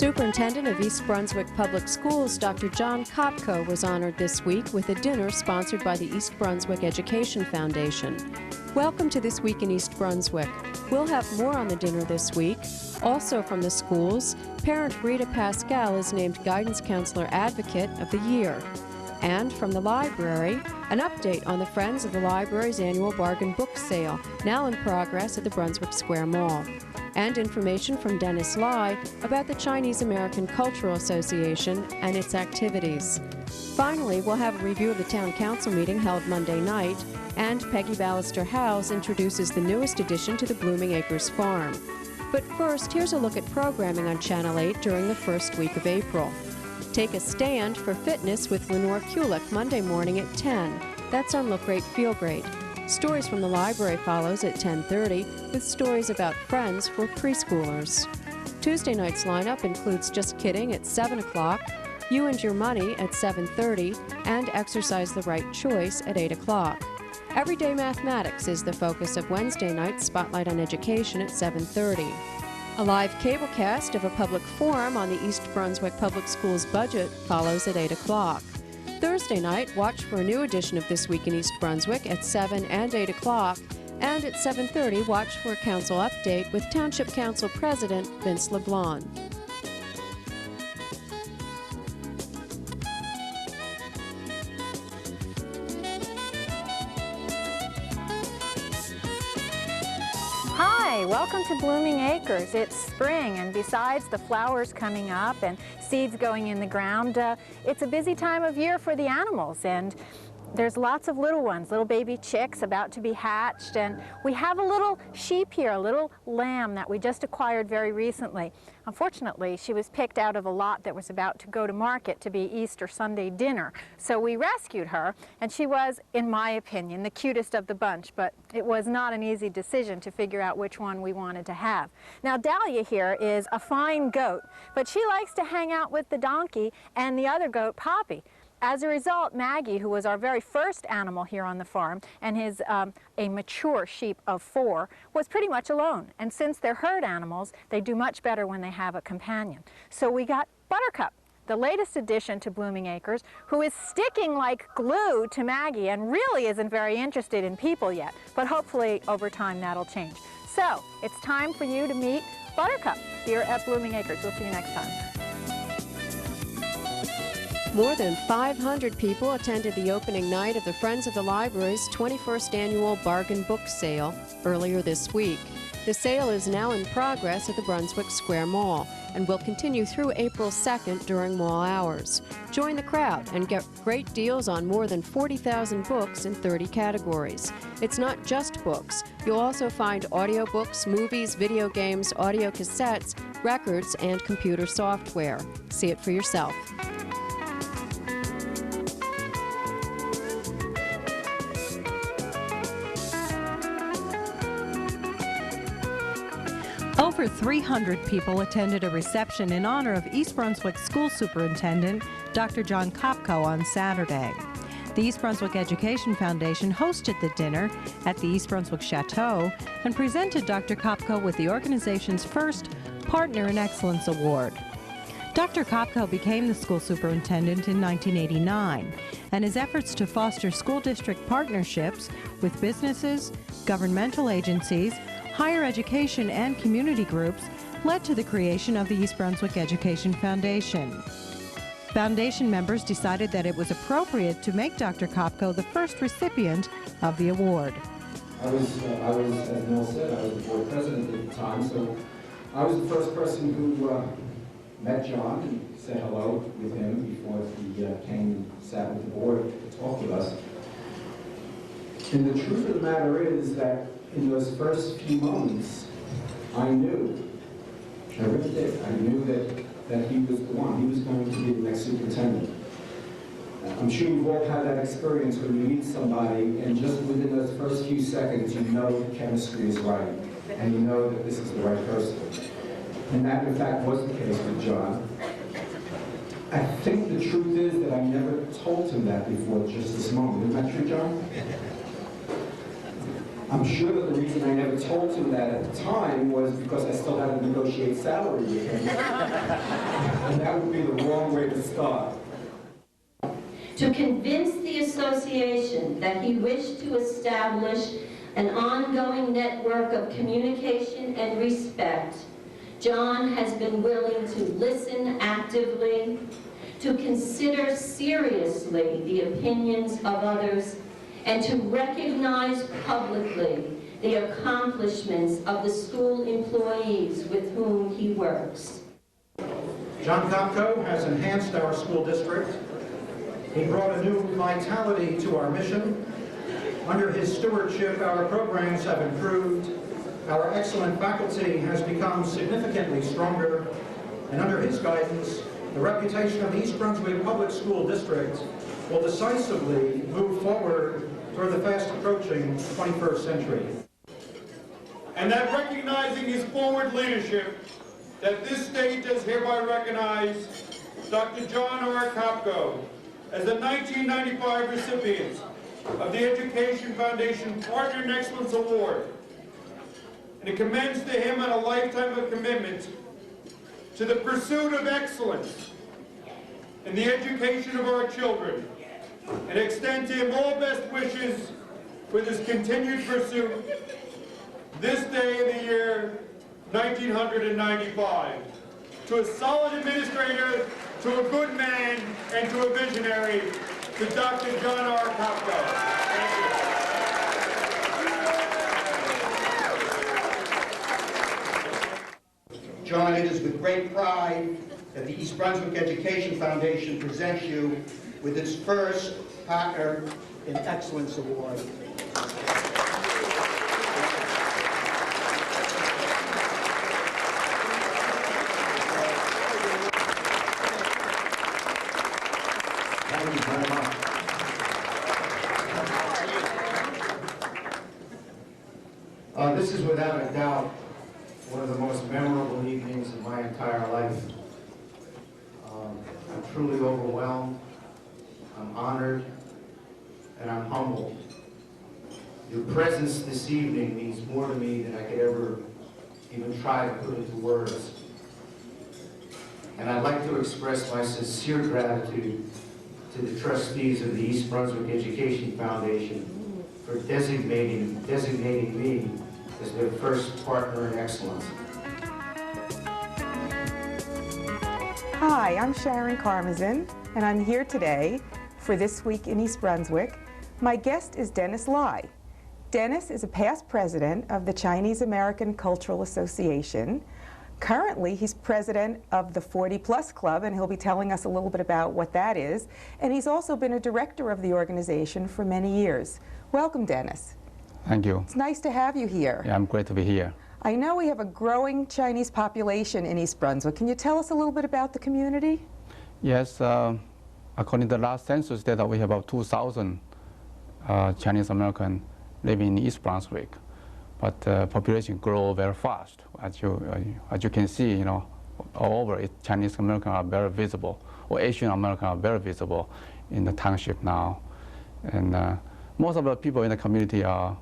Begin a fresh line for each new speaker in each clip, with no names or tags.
Superintendent of East Brunswick Public Schools, Dr. John Kopko, was honored this week with a dinner sponsored by the East Brunswick Education Foundation. Welcome to This Week in East Brunswick. We'll have more on the dinner this week. Also from the schools, parent Rita Pascal is named Guidance Counselor Advocate of the Year. And from the library, an update on the Friends of the Library's annual bargain book sale, now in progress at the Brunswick Square Mall. And information from Dennis Lai about the Chinese American Cultural Association and its activities. Finally, we'll have a review of the Town Council meeting held Monday night, and Pegy Ballister-Howells introduces the newest addition to the Blooming Acres Farm. But first, here's a look at programming on Channel 8 during the first week of April. Take a Stand for Fitness with Lenore Kulik Monday morning at 10. That's on Look Great, Feel Great. Stories from the Library follows at 10:30 with stories about friends for preschoolers. Tuesday night's lineup includes Just Kidding at 7 o'clock, You and Your Money at 7:30, and Exercise the Right Choice at 8 o'clock. Everyday Mathematics is the focus of Wednesday night's Spotlight on Education at 7:30. A live cablecast of a public forum on the East Brunswick Public Schools budget follows at 8 o'clock. Thursday night, watch for a new edition of This Week in East Brunswick at 7 and 8 o'clock. And at 7:30, watch for a council update with Township Council President Vince LeBlanc.
Hi, welcome to Blooming Acres. It's spring, and besides the flowers coming up and seeds going in the ground, it's a busy time of year for the animals, and there's lots of little ones, little baby chicks about to be hatched, and we have a little sheep here, a little lamb that we just acquired very recently. Unfortunately, she was picked out of a lot that was about to go to market to be Easter Sunday dinner. So we rescued her, and she was, in my opinion, the cutest of the bunch, but it was not an easy decision to figure out which one we wanted to have. Now, Dahlia here is a fine goat, but she likes to hang out with the donkey and the other goat, Poppy. As a result, Maggie, who was our very first animal here on the farm, and is a mature sheep of 4, was pretty much alone. And since they're herd animals, they do much better when they have a companion. So we got Buttercup, the latest addition to Blooming Acres, who is sticking like glue to Maggie and really isn't very interested in people yet. But hopefully, over time, that'll change. So, it's time for you to meet Buttercup here at Blooming Acres. We'll see you next time.
More than 500 people attended the opening night of the Friends of the Library's 21st annual bargain book sale earlier this week. The sale is now in progress at the Brunswick Square Mall and will continue through April 2nd during mall hours. Join the crowd and get great deals on more than 40,000 books in 30 categories. It's not just books. You'll also find audiobooks, movies, video games, audio cassettes, records, and computer software. See it for yourself.
Over 300 people attended a reception in honor of East Brunswick School Superintendent Dr. John Kopko on Saturday. The East Brunswick Education Foundation hosted the dinner at the East Brunswick Chateau and presented Dr. Kopko with the organization's first Partner in Excellence Award. Dr. Kopko became the school superintendent in 1989, and his efforts to foster school district partnerships with businesses, governmental agencies, higher education, and community groups led to the creation of the East Brunswick Education Foundation. Foundation members decided that it was appropriate to make Dr. Kopko the first recipient of the award.
I was, as Mel said, I was the board president at the time, so I was the first person who met John and said hello with him before he came and sat with the board to talk with us. And the truth of the matter is that in those first few moments, I knew, I really did, I knew that he was the one. He was going to be the next superintendent. I'm sure you've all had that experience when you meet somebody and just within those first few seconds you know the chemistry is right and you know that this is the right person. And that in fact was the case with John. I think the truth is that I never told him that before just this moment. Isn't that true, John? I'm sure that the reason I never told him that at the time was because I still had to negotiate salary with him. And that would be the wrong way to start.
To convince the association that he wished to establish an ongoing network of communication and respect, John has been willing to listen actively, to consider seriously the opinions of others, and to recognize publicly the accomplishments of the school employees with whom he works.
John Kopko has enhanced our school district. He brought a new vitality to our mission. Under his stewardship, our programs have improved. Our excellent faculty has become significantly stronger. And under his guidance, the reputation of the East Brunswick Public School District will decisively move forward toward the fast-approaching 21st century.
And that recognizing his forward leadership, that this stage does hereby recognize Dr. John R. Kopko as the 1995 recipient of the Education Foundation Partner in Excellence Award. And it commends to him on a lifetime of commitment to the pursuit of excellence in the education of our children, and extend to him all best wishes with his continued pursuit this day in the year 1995. To a solid administrator, to a good man, and to a visionary, to Dr. John R. Kopko. Thank
you. John, it is with great pride that the East Brunswick Education Foundation presents you with its first Partner in Excellence Award.
Thank you very much. This is without a doubt one of the most memorable evenings of my entire life. I'm truly overwhelmed, I'm honored, and I'm humbled. Your presence this evening means more to me than I could ever even try to put into words. And I'd like to express my sincere gratitude to the trustees of the East Brunswick Education Foundation for designating me as their first partner in excellence.
Hi, I'm Sharon Karmazin, and I'm here today for This Week in East Brunswick. My guest is Dennis Lai. Dennis is a past president of the Chinese American Cultural Association. Currently, he's president of the 40 Plus Club, and he'll be telling us a little bit about what that is. And he's also been a director of the organization for many years. Welcome, Dennis.
Thank you.
It's nice to have you here.
Yeah, I'm great to be here.
I know we have a growing Chinese population in East Brunswick. Can you tell us a little bit about the community?
Yes, according to the last census data, we have about 2,000 Chinese American living in East Brunswick. But population grow very fast. As you can see, you know, all over it, Chinese Americans are very visible, or Asian Americans are very visible in the township now. And most of the people in the community are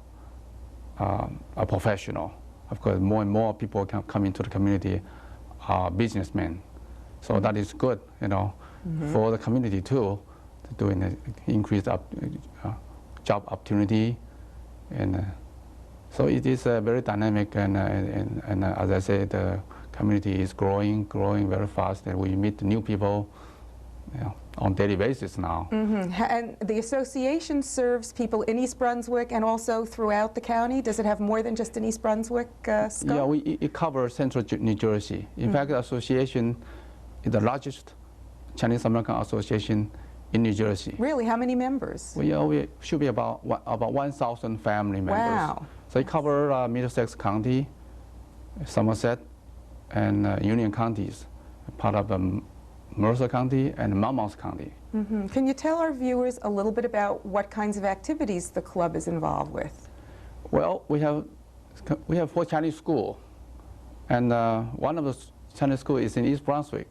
professional. Of course, more and more people come into the community are businessmen. So that is good, you know, for the community too, to do an increased job opportunity. And so it is very dynamic, and as I said, the community is growing very fast, and we meet new people, you know, on a daily basis now.
And the association serves people in East Brunswick and also throughout the county. Does it have more than just an East Brunswick scope?
Yeah, it covers central New Jersey. In fact, the association is the largest Chinese American association in New Jersey.
Really? How many members?
We should be about 1,000 family members.
Wow.
So it covers Middlesex County, Somerset, and Union counties, part of Mercer County and Monmouth County.
Can you tell our viewers a little bit about what kinds of activities the club is involved with?
Well, we have 4 Chinese schools, and one of the Chinese schools is in East Brunswick.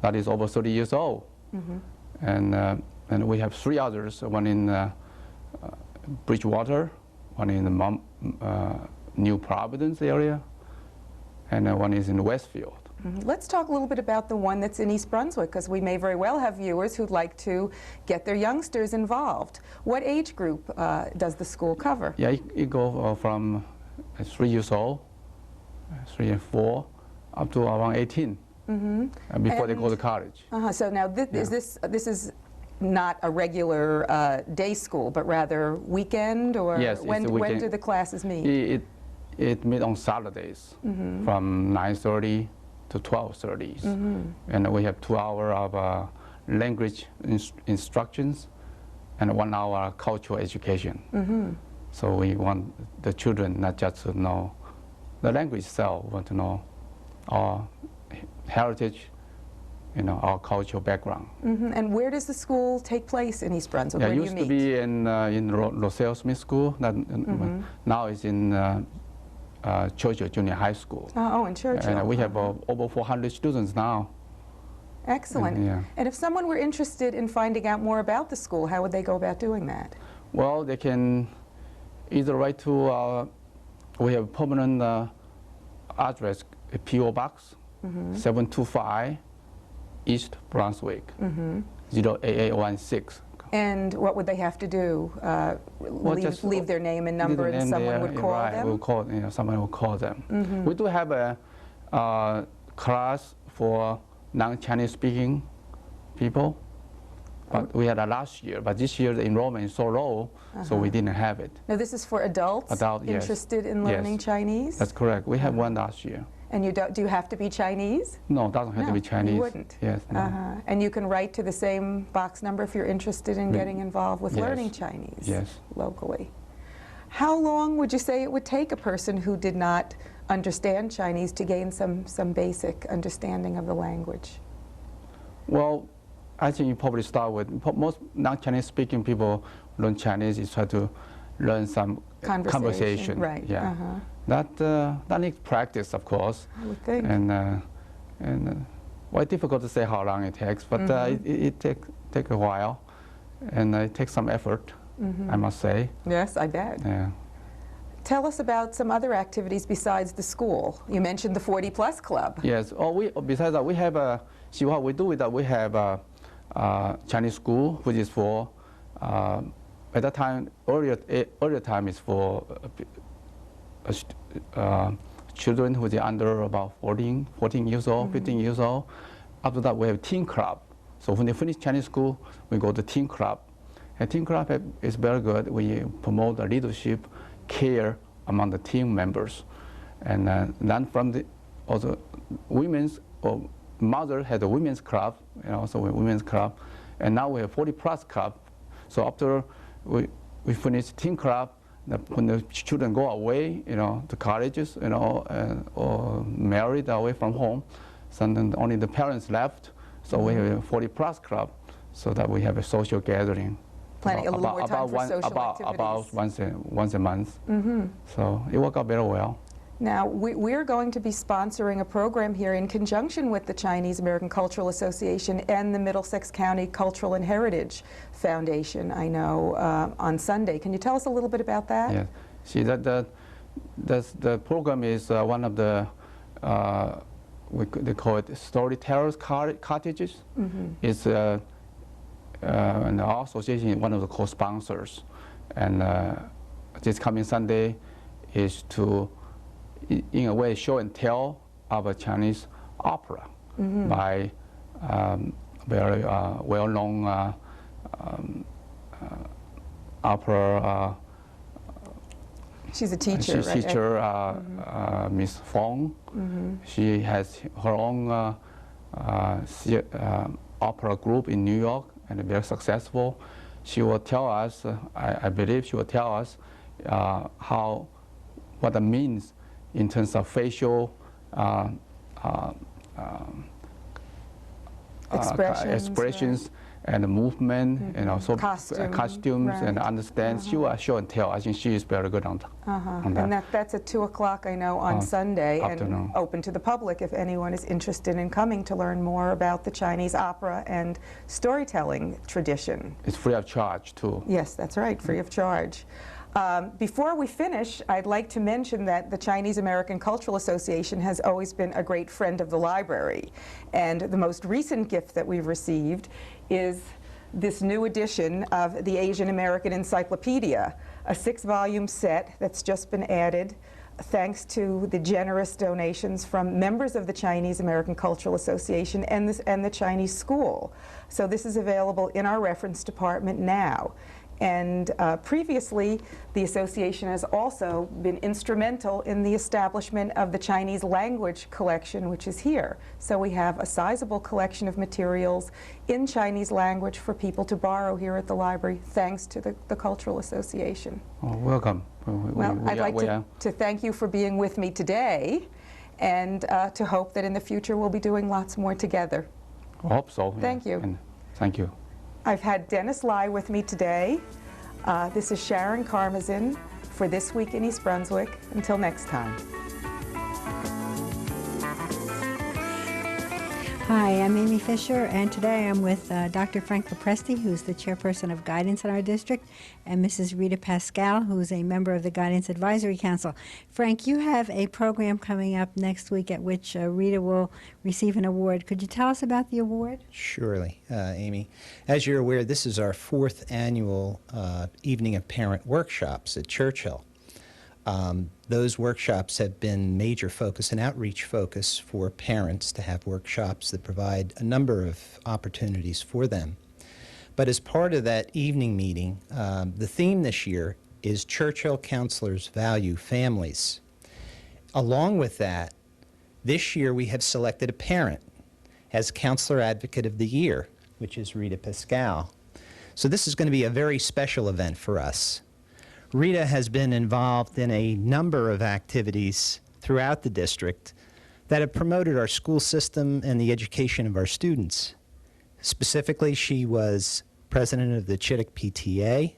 That is over 30 years old. And we have 3 others, one in Bridgewater, one in the New Providence area, and one is in Westfield.
Let's talk a little bit about the one that's in East Brunswick, because we may very well have viewers who'd like to get their youngsters involved. What age group does the school cover?
Yeah, it goes from 3 years old, 3 and 4, up to around 18, before they go to college.
So now this is not a regular day school, but rather weekend, or
yes,
when do the classes meet?
It meets on Saturdays from 9:30 to 12:30, and we have 2 hours of language instructions and 1 hour cultural education. So we want the children not just to know the language itself, we want to know our heritage, our cultural background.
And where does the school take place in East Brunswick?
Yeah,
Where
it
do
used
you
to
meet?
be in Roselle Smith School. Now it's in Churchill Junior High School.
Oh, in Churchill.
And we have over 400 students now.
Excellent. And if someone were interested in finding out more about the school, how would they go about doing that?
Well, they can either write to, we have permanent address, a P.O. Box, 725 East Brunswick, 08816.
And what would they have to do? Leave their name and number, and someone would call them?
We'll call, someone will call them. We do have a class for non-Chinese speaking people, but we had a last year, but this year the enrollment is so low, so we didn't have it.
Now this is for adults interested in learning Chinese?
That's correct. We had one last year.
And do you have to be Chinese?
No, it doesn't have to be Chinese.
You wouldn't?
Yes. No.
And you can write to the same box number if you're interested in getting involved with learning Chinese locally. How long would you say it would take a person who did not understand Chinese to gain some basic understanding of the language?
Well, I think you probably start with, most non-Chinese speaking people learn Chinese is try to learn some conversation.
Right.
Yeah. That needs practice, of course.
I would think.
And well, it's difficult to say how long it takes, but it takes a while, and it takes some effort, I must say.
Yes, I bet.
Yeah.
Tell us about some other activities besides the school. You mentioned the 40 Plus Club.
Yes. Besides that, we have see what we do is that we have a Chinese school, which is for at that time earlier time is for children who are under about 14 years old, 15 years old. After that, we have teen club. So when they finish Chinese school, we go to teen club. And teen club is very good. We promote the leadership, care among the team members. And then from the also women's, or mother had a women's club, so a women's club. And now we have 40 Plus Club. So after we finish teen club, when the children go away, to colleges, or married away from home, so then only the parents left. So we have a 40 Plus Club, so that we have a social gathering.
Planning a little more time for social activities.
About once a month. So it worked out very well.
Now, we're going to be sponsoring a program here in conjunction with the Chinese American Cultural Association and the Middlesex County Cultural and Heritage Foundation, I know, on Sunday. Can you tell us a little bit about that?
Yes. See, the program is one of the, they call it storytellers cottages. It's and our association is one of the co-sponsors. And this coming Sunday is to, in a way, show and tell of a Chinese opera by very well-known opera.
She's a teacher, right?
Teacher, Miss Fong. She has her own opera group in New York, and very successful. She will tell us, I believe she will tell us what it means in terms of facial expressions and movement, and also costumes,
right.
And understand. She will show and tell. I think she is very good on that.
And that's at 2 o'clock, I know, on Sunday,
afternoon.
And open to the public if anyone is interested in coming to learn more about the Chinese opera and storytelling tradition.
It's free of charge, too.
Yes, that's right, free of charge. Before we finish, I'd like to mention that the Chinese American Cultural Association has always been a great friend of the library. And the most recent gift that we've received is this new edition of the Asian American Encyclopedia, a 6-volume set that's just been added thanks to the generous donations from members of the Chinese American Cultural Association and the Chinese school. So this is available in our reference department now. And previously, the association has also been instrumental in the establishment of the Chinese language collection, which is here. So we have a sizable collection of materials in Chinese language for people to borrow here at the library, thanks to the Cultural Association.
Oh, welcome.
Well, I'd like to thank you for being with me today, and to hope that in the future we'll be doing lots more together.
I hope so.
Thank you.
And thank you.
I've had Dennis Lai with me today. This is Sharon Karmazin for This Week in East Brunswick. Until next time.
Hi, I'm Amy Fisher, and today I'm with Dr. Frank Lopresti, who's the chairperson of Guidance in our district, and Mrs. Rita Pascal, who's a member of the Guidance Advisory Council. Frank, you have a program coming up next week at which Rita will receive an award. Could you tell us about the award?
Surely, Amy. As you're aware, this is our 4th annual Evening of Parent workshops at Churchill. Those workshops have been major focus and outreach focus for parents to have workshops that provide a number of opportunities for them. But as part of that evening meeting, the theme this year is Churchill Counselors Value Families. Along with that, this year we have selected a parent as Counselor Advocate of the Year, which is Rita Pascal. So this is going to be a very special event for us. Rita has been involved in a number of activities throughout the district that have promoted our school system and the education of our students. Specifically, she was president of the Chittick PTA.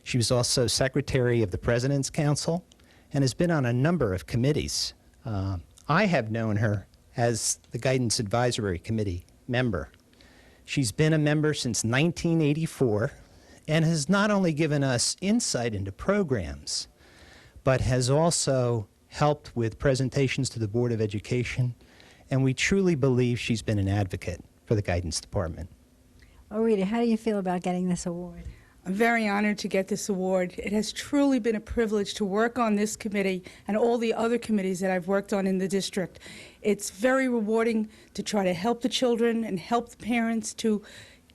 She was also secretary of the President's Council and has been on a number of committees. I have known her as the Guidance Advisory Committee member. She's been a member since 1984. And has not only given us insight into programs, but has also helped with presentations to the Board of Education, and we truly believe she's been an advocate for the Guidance Department.
Oh, Rita, how do you feel about getting this award?
I'm very honored to get this award. It has truly been a privilege to work on this committee and all the other committees that I've worked on in the district. It's very rewarding to try to help the children and help the parents to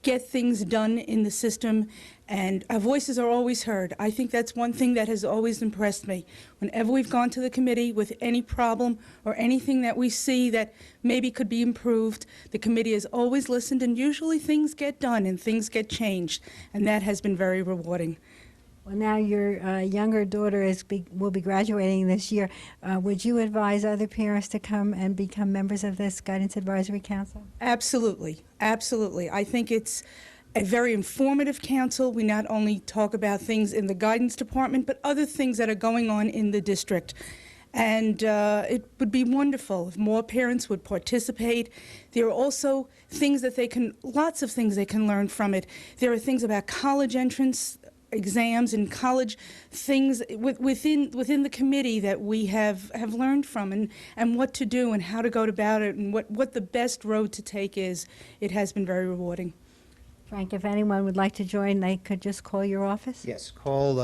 get things done in the system, and our voices are always heard. I think that's one thing that has always impressed me. Whenever we've gone to the committee with any problem or anything that we see that maybe could be improved, the committee has always listened, and usually things get done and things get changed, and that has been very rewarding.
Well, now your younger daughter will be graduating this year. Would you advise other parents to come and become members of this Guidance Advisory Council?
Absolutely, absolutely. I think it's a very informative council. We not only talk about things in the guidance department, but other things that are going on in the district. And it would be wonderful if more parents would participate. There are also things that lots of things they can learn from it. There are things about college entrance exams and college things within the committee that we have learned from, and what to do and how to go about it and what the best road to take is. It has been very rewarding.
Frank, if anyone would like to join, they could just call your office?
Yes, call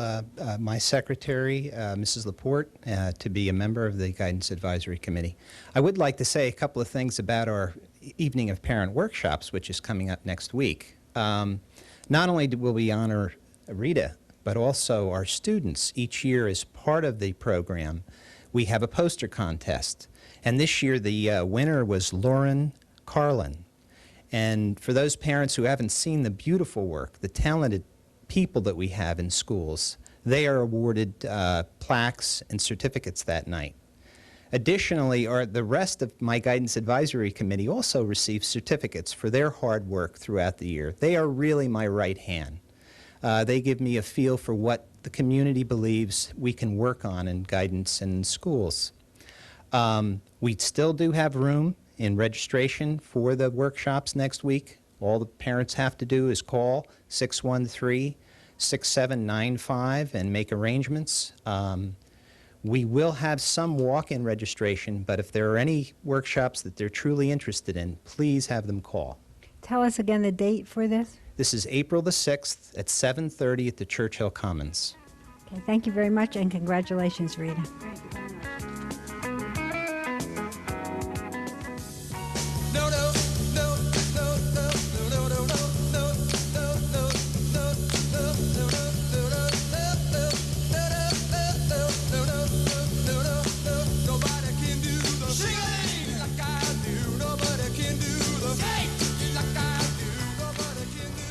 my secretary, Mrs. Laporte, to be a member of the Guidance Advisory Committee. I would like to say a couple of things about our Evening of Parent workshops, which is coming up next week. Not only will we honor Rita, but also our students. Each year, as part of the program, we have a poster contest. And this year, the winner was Lauren Carlin. And for those parents who haven't seen the beautiful work, the talented people that we have in schools, they are awarded plaques and certificates that night. Additionally, the rest of my Guidance Advisory Committee also receives certificates for their hard work throughout the year. They are really my right hand. They give me a feel for what the community believes we can work on in guidance and in schools. We still do have room in registration for the workshops next week. All the parents have to do is call 613 6795 and make arrangements. We will have some walk-in registration, but if there are any workshops that they're truly interested in, please have them call.
Tell us again the date for this.
This is April the 6th at 7:30 at the Churchill Commons.
Okay, thank you very much, and congratulations, Rita.
Thank you very much.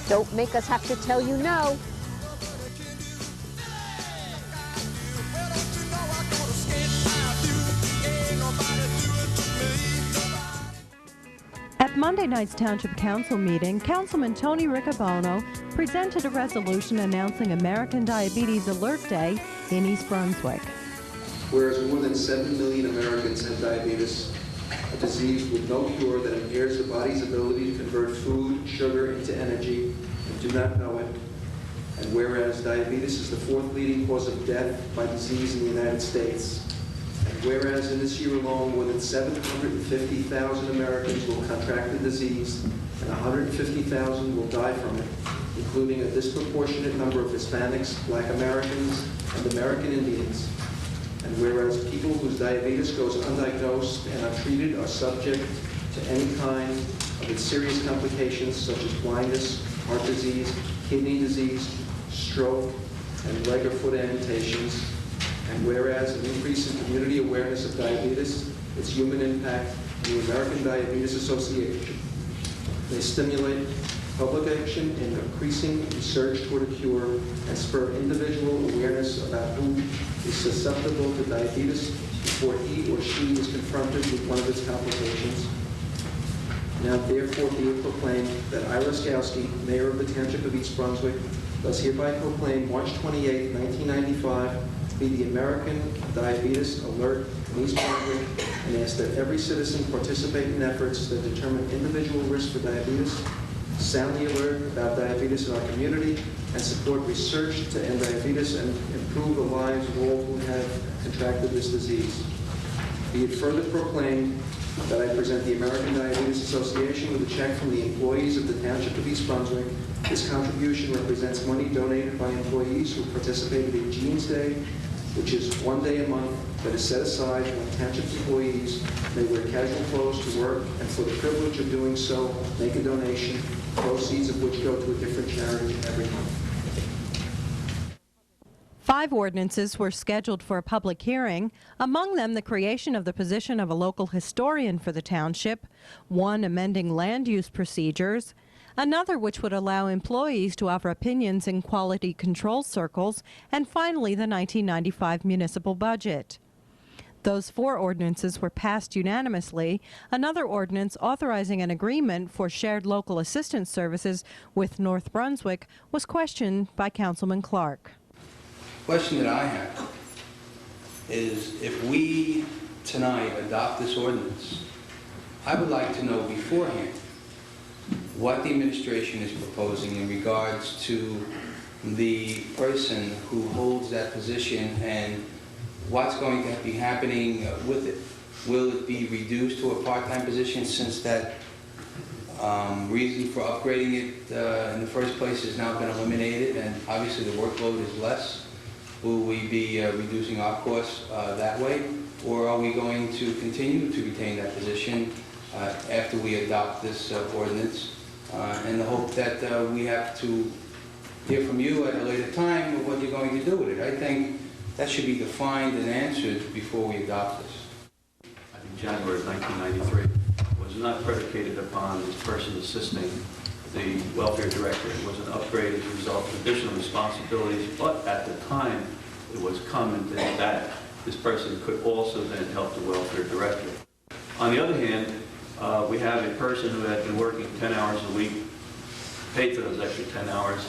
Don't make us have to tell you no.
At Monday night's Township Council meeting, Councilman Tony Riccobono presented a resolution announcing American Diabetes Alert Day in East Brunswick.
Whereas more than 7 million Americans have diabetes, a disease with no cure that impairs the body's ability to convert food, sugar into energy, and do not know it. And whereas diabetes is the 4th leading cause of death by disease in the United States. And whereas in this year alone, more than 750,000 Americans will contract the disease, and 150,000 will die from it, including a disproportionate number of Hispanics, Black Americans, and American Indians. And whereas people whose diabetes goes undiagnosed and untreated are subject to any kind of its serious complications such as blindness, heart disease, kidney disease, stroke, and leg or foot amputations. And whereas an increase in community awareness of diabetes, its human impact, and the American Diabetes Association may stimulate public action in increasing research toward a cure and spur individual awareness about who is susceptible to diabetes before he or she is confronted with one of its complications. Now therefore be it proclaimed that Ira Skowski, Mayor of the Township of East Brunswick, does hereby proclaim March 28, 1995 to be the American Diabetes Alert in East Brunswick, and ask that every citizen participate in efforts that determine individual risk for diabetes, sound the alert about diabetes in our community, and support research to end diabetes and improve the lives of all who have contracted this disease. Be it further proclaimed that I present the American Diabetes Association with a check from the employees of the Township of East Brunswick. This contribution represents money donated by employees who participated in Jeans Day, which is one day a month that is set aside when Township employees may wear casual clothes to work, and for the privilege of doing so, make a donation, proceeds of which go to a different charity every month.
5 ordinances were scheduled for a public hearing, among them the creation of the position of a local historian for the township, one amending land use procedures, another which would allow employees to offer opinions in quality control circles, and finally the 1995 municipal budget. Those 4 ordinances were passed unanimously. Another ordinance authorizing an agreement for shared local assistance services with North Brunswick was questioned by Councilman Clark.
Question that I have is, if we tonight adopt this ordinance, I would like to know beforehand what the administration is proposing in regards to the person who holds that position and what's going to be happening with it. Will it be reduced to a part-time position, since that reason for upgrading it in the first place has now been eliminated and obviously the workload is less? Will we be reducing our costs that way, or are we going to continue to retain that position after we adopt this ordinance, in the hope that we have to hear from you at a later time of what you're going to do with it? I think that should be defined and answered before we adopt this.
I think January of 1993 was not predicated upon this person assisting the welfare director. It was an upgrade as a result of additional responsibilities, but at the time it was commented that this person could also then help the welfare director. On the other hand, we have a person who had been working 10 hours a week, paid for those extra 10 hours,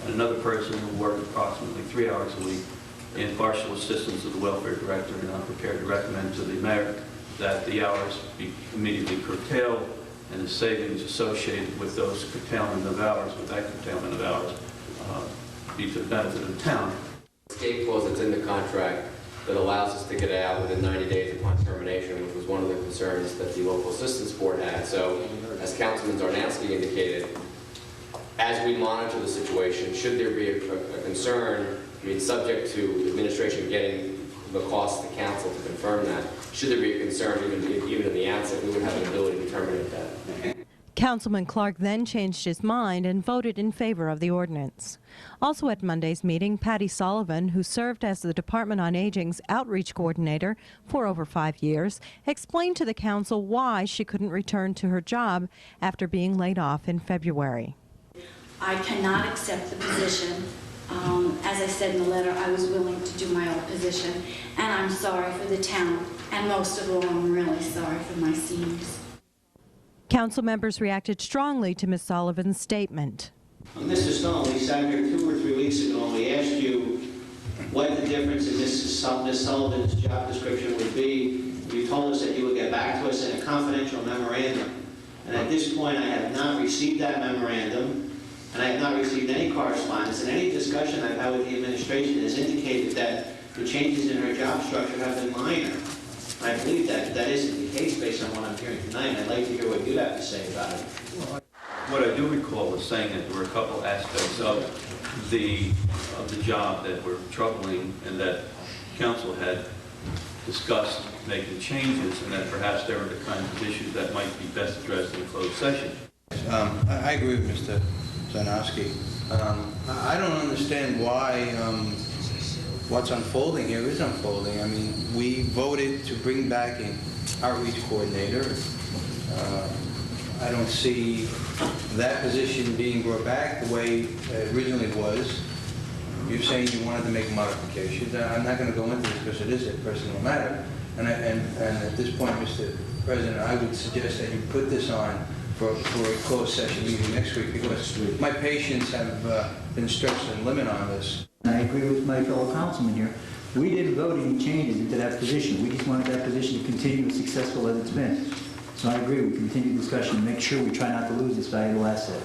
and another person who worked approximately 3 hours a week in partial assistance of the welfare director, and I'm prepared to recommend to the mayor that the hours be immediately curtailed and the savings associated with those curtailment of hours, with that curtailment of hours, be to the benefit of the town.
Escape clause that's in the contract that allows us to get out within 90 days upon termination, which was one of the concerns that the local assistance board had. So, as Councilman Zarnowski indicated, as we monitor the situation, should there be a concern, I mean, subject to administration getting the cost to council to confirm that, should there be a concern, even in the outset, we would have an ability to terminate that.
Councilman Clark then changed his mind and voted in favor of the ordinance. Also at Monday's meeting, Patty Sullivan, who served as the Department on Aging's outreach coordinator for over 5 years, explained to the council why she couldn't return to her job after being laid off in February.
I cannot accept the position. As I said in the letter, I was willing to do my own position, and I'm sorry for the town, and most of all, I'm really sorry for my seniors.
Council members reacted strongly to Ms. Sullivan's statement.
Mr. Stone, we sat here 2 or 3 weeks ago and we asked you what the difference in Ms. Sullivan's job description would be. You told us that you would get back to us in a confidential memorandum. And at this point, I have not received that memorandum, and I have not received any correspondence, and any discussion I've had with the administration has indicated that the changes in her job structure have been minor. I believe that that isn't the case based on what I'm hearing tonight. I'd like to hear what you have to say about it.
What I do recall was saying that there were a couple aspects of the job that were troubling and that council had discussed making changes, and that perhaps there were the kinds of issues that might be best addressed in a closed session.
I agree with Mr. Zarnowski. I don't understand why what's unfolding here is unfolding. I mean, we voted to bring back an outreach coordinator. I don't see that position being brought back the way it originally was. You're saying you wanted to make modifications. I'm not going to go into this because it is a personal matter. And at this point, Mr. President, I would suggest that you put this on for a closed session meeting next week, because my patients have been stretched to the limit on this.
I agree with my fellow councilman here. We didn't vote any changes into that position. We just wanted that position to continue as successful as it's been. So I agree, we continue discussion and make sure we try not to lose this valuable asset.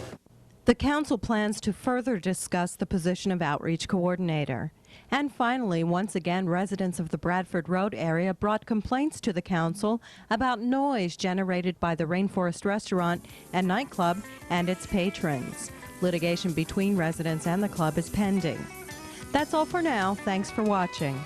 The council plans to further discuss the position of outreach coordinator. And finally, once again, residents of the Bradford Road area brought complaints to the council about noise generated by the Rainforest Restaurant and Nightclub and its patrons. Litigation between residents and the club is pending. That's all for now. Thanks for watching.